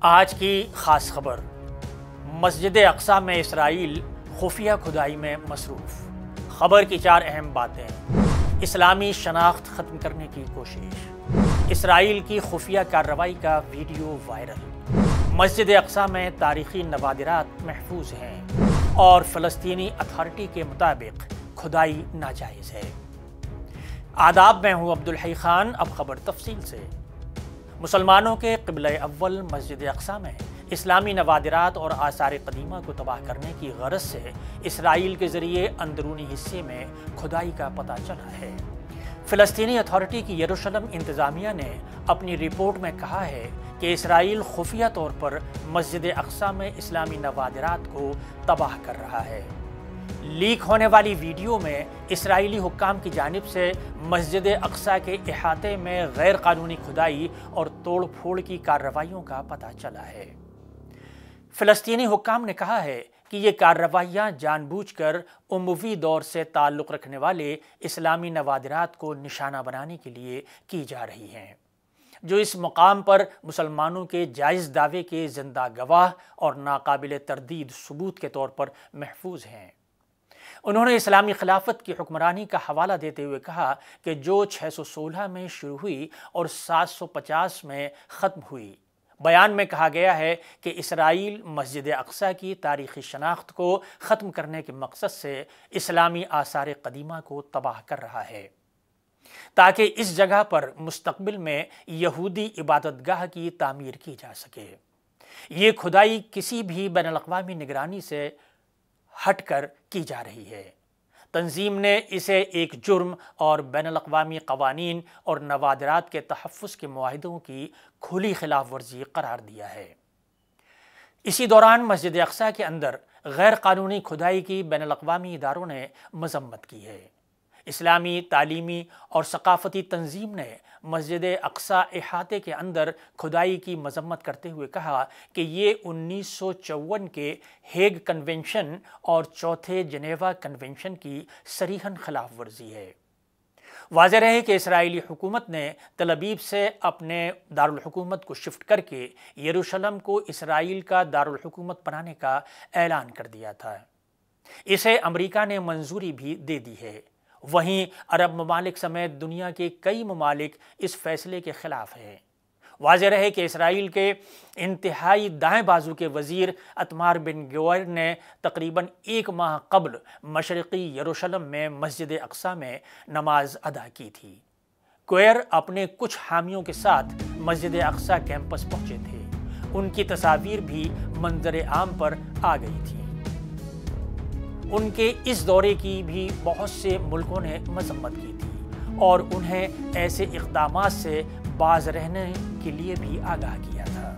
آج کی خاص خبر، مسجد اقصی میں اسرائیل خفیہ کھدائی میں مصروف۔ خبر کی 4 اہم باتیں۔ اسلامی شناخت ختم کرنے کی کوشش، اسرائیل کی خفیہ کارروائی کا ویڈیو وائرل، مسجد اقصی میں تاریخی نوادرات محفوظ ہیں اور فلسطینی اتھارٹی کے مطابق کھدائی ناجائز ہے۔ آداب، میں ہوں عبدالحی خان۔ اب خبر تفصیل سے۔ مسلمانوں کے قبلہ اول مسجد اقصی میں اسلامی نوادرات اور آثار قدیمہ کو تباہ کرنے کی غرض سے اسرائیل کے ذریعے اندرونی حصے میں کھدائی کا پتہ چلا ہے۔ فلسطینی اتھارٹی کی یروشلم انتظامیہ نے اپنی رپورٹ میں کہا ہے کہ اسرائیل خفیہ طور پر مسجد اقصی میں اسلامی نوادرات کو تباہ کر رہا ہے۔ لیک ہونے والی ویڈیو میں اسرائیلی حکام کی جانب سے مسجد اقصی کے احاطے میں غیر قانونی کھدائی اور توڑ پھوڑ کی کارروائیوں کا پتہ چلا ہے۔ فلسطینی حکام نے کہا ہے کہ یہ کارروائیاں جان بوجھ کر اموی دور سے تعلق رکھنے والے اسلامی نوادرات کو نشانہ بنانے کے لیے کی جا رہی ہیں، جو اس مقام پر مسلمانوں کے جائز دعوے کے زندہ گواہ اور ناقابل تردید ثبوت کے طور پر محفوظ ہیں۔ انہوں نے اسلامی خلافت کی حکمرانی کا حوالہ دیتے ہوئے کہا کہ جو 616 میں شروع ہوئی اور 750 میں ختم ہوئی۔ بیان میں کہا گیا ہے کہ اسرائیل مسجد اقصی کی تاریخی شناخت کو ختم کرنے کے مقصد سے اسلامی آثار قدیمہ کو تباہ کر رہا ہے تاکہ اس جگہ پر مستقبل میں یہودی عبادت گاہ کی تعمیر کی جا سکے۔ یہ کھدائی کسی بھی بین الاقوامی نگرانی سے ہٹ کر کی جا رہی ہے۔ تنظیم نے اسے ایک جرم اور بین الاقوامی قوانین اور نوادرات کے تحفظ کے معاہدوں کی کھلی خلاف ورزی قرار دیا ہے۔ اسی دوران مسجد اقصی کے اندر غیر قانونی کھدائی کی بین الاقوامی اداروں نے مذمت کی ہے۔ اسلامی تعلیمی اور ثقافتی تنظیم نے مسجد اقصی احاطے کے اندر کھدائی کی مذمت کرتے ہوئے کہا کہ یہ 1954 کے ہیگ کنونشن اور چوتھے جنیوا کنونشن کی صریحاً خلاف ورزی ہے۔ واضح رہے کہ اسرائیلی حکومت نے تل ابیب سے اپنے دارالحکومت کو شفٹ کر کے یروشلم کو اسرائیل کا دارالحکومت بنانے کا اعلان کر دیا تھا۔ اسے امریکہ نے منظوری بھی دے دی ہے۔ وہیں عرب ممالک سمیت دنیا کے کئی ممالک اس فیصلے کے خلاف ہیں۔ واضح رہے کہ اسرائیل کے انتہائی دائیں بازو کے وزیر اتمار بن گویر نے تقریباً 1 ماہ قبل مشرقی یروشلم میں مسجد اقصی میں نماز ادا کی تھی۔ گویر اپنے کچھ حامیوں کے ساتھ مسجد اقصی کیمپس پہنچے تھے۔ ان کی تصاویر بھی منظر عام پر آ گئی تھیں۔ ان کے اس دورے کی بھی بہت سے ملکوں نے مذمت کی تھی اور انہیں ایسے اقدامات سے باز رہنے کے لیے بھی آگاہ کیا تھا۔